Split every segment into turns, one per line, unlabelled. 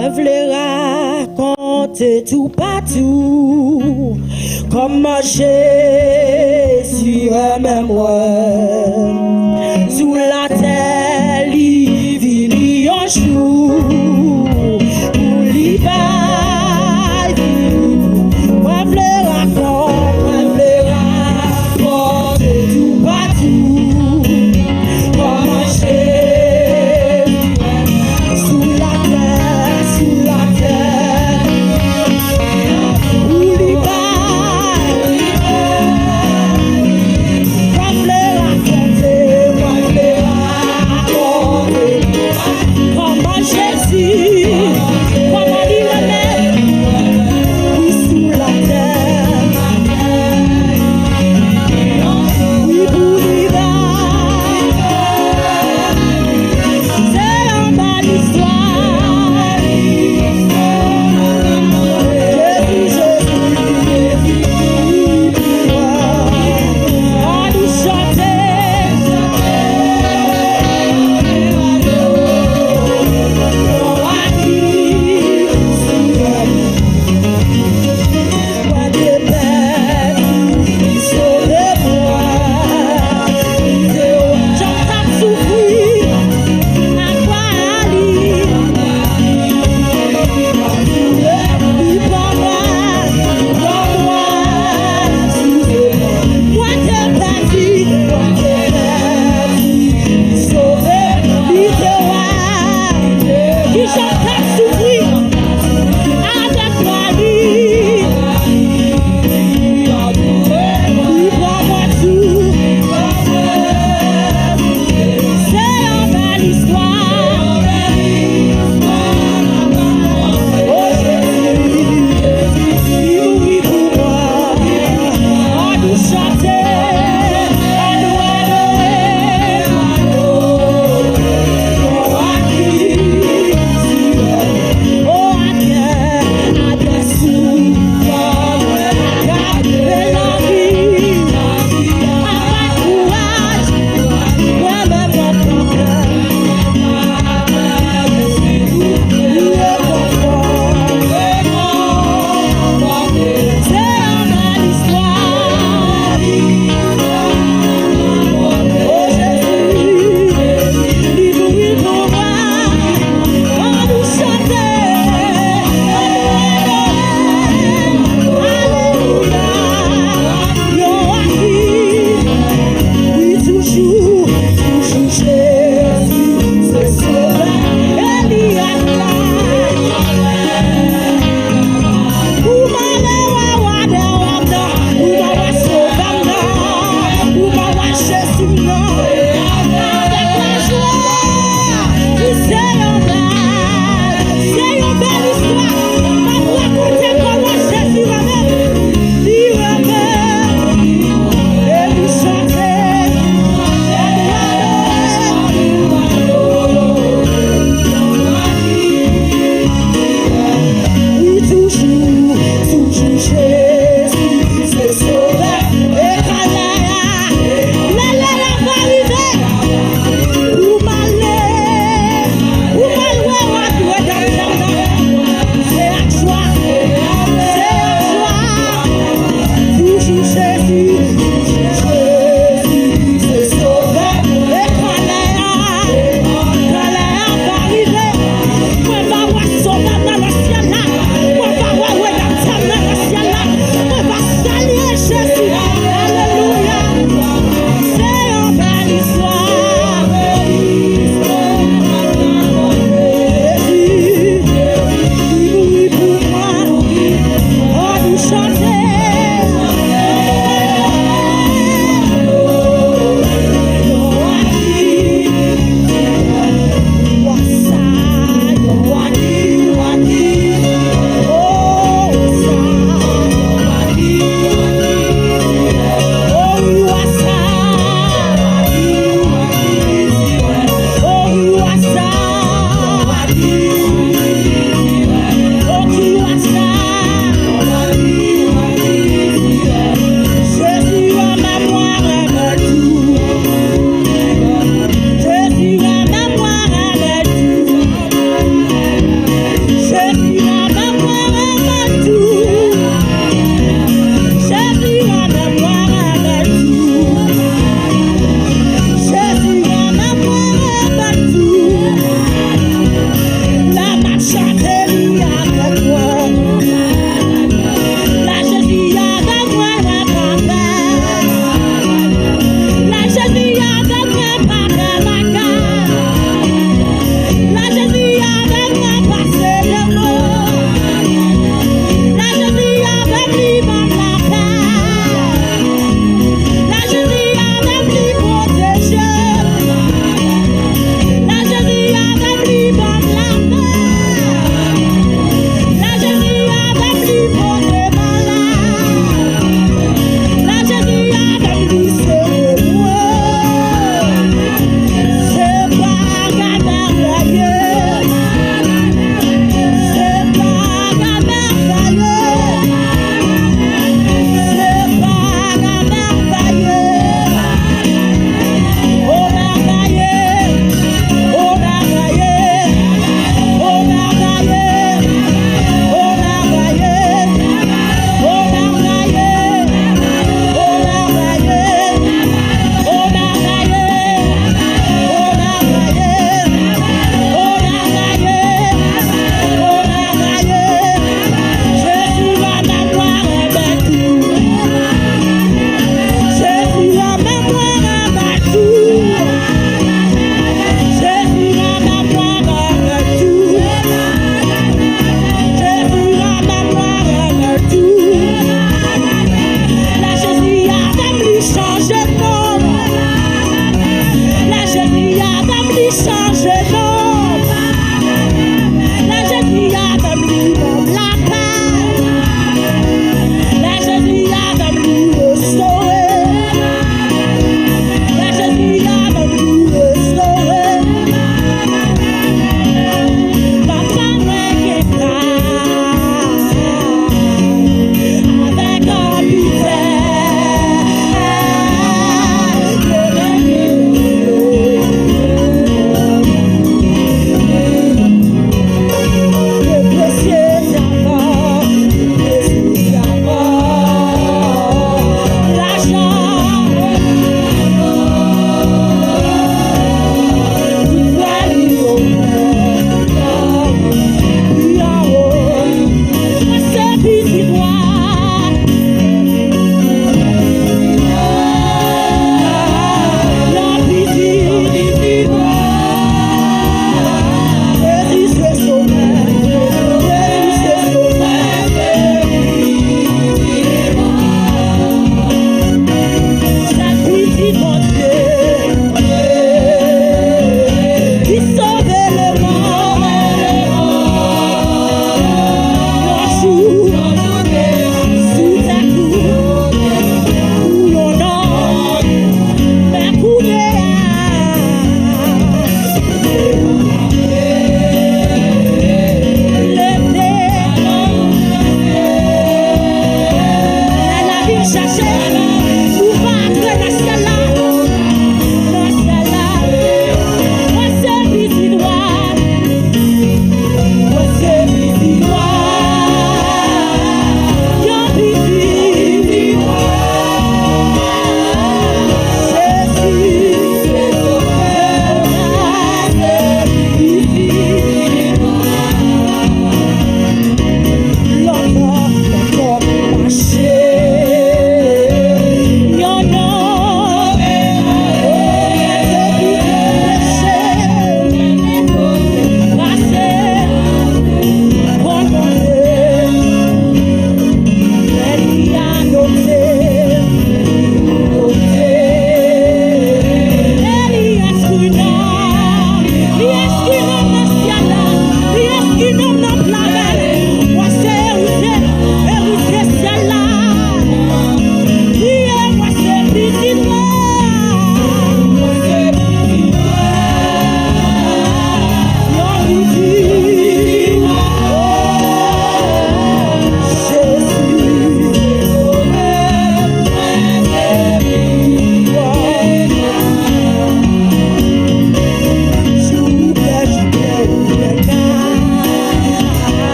Moi, je voulais raconter tout partout, comment Jésus aimait moi. Sous la terre, il vit un jour, pour l'hiver. Moi, je voulais raconter tout partout, comment Jésus sous la terre, où l'hiver. Moi, je voulais raconter comment Jésus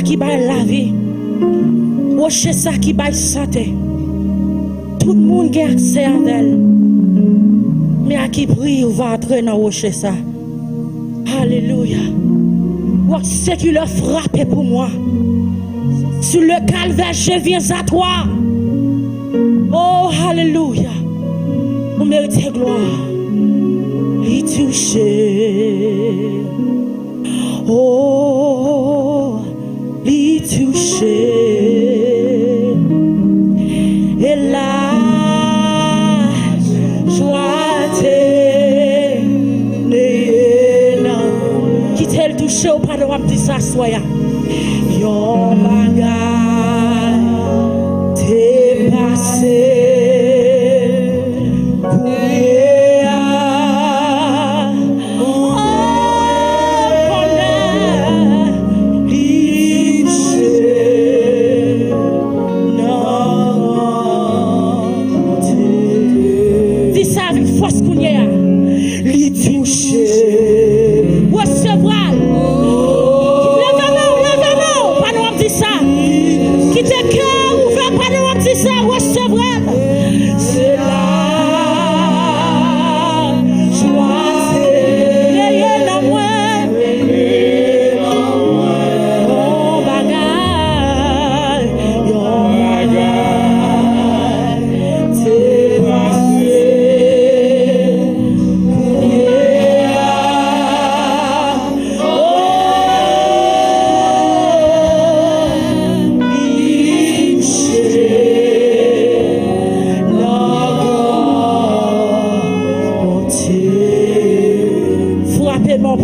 qui baille la vie. Rocher ça qui baille santé. Tout le monde a accès à elle. Mais à qui prie, on va entrer dans rocher ça. Alléluia. C'est qui l'a frappé pour moi. Sur le calvaire, je viens à toi. Oh, alléluia. Vous méritez gloire. Il touché. Oh, il touché. Et la joie t'est qui t'est touché au pardon, on dit ça, soya. Yon bagay t'est passé.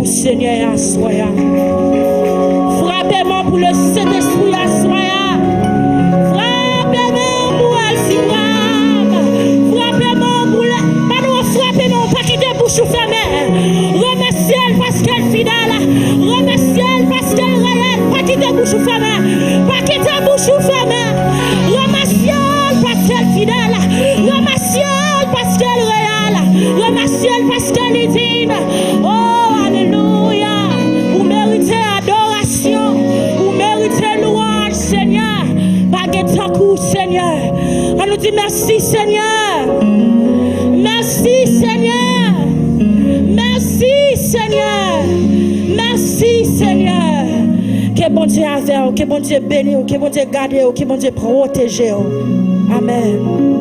Seigneur, assoya. Frappez-moi pour le Saint-Esprit, assoya. Frappez-moi pour Alcibram. Frappez-moi pour le... Pardon, frappez-moi, pas quitter bouche fermée. Remerciez-le parce qu'elle est fidèle. Remerciez-le parce qu'elle est réelle. Pas quitter bouche fermée. Pas quitter bouche fermée. Remerciez-le parce qu'elle est fidèle. Remerciez-le parce qu'elle est réelle. Remerciez-le parce qu'elle est digne. Oh, alléluia. Vous méritez adoration. Vous méritez louange, Seigneur. Baguette en coup, Seigneur. On nous dit merci, Seigneur. Merci, Seigneur. Merci, Seigneur. Merci, Seigneur. Que bon Dieu avec vous, que bon Dieu béni, que bon Dieu garde, que bon Dieu protège. Amen.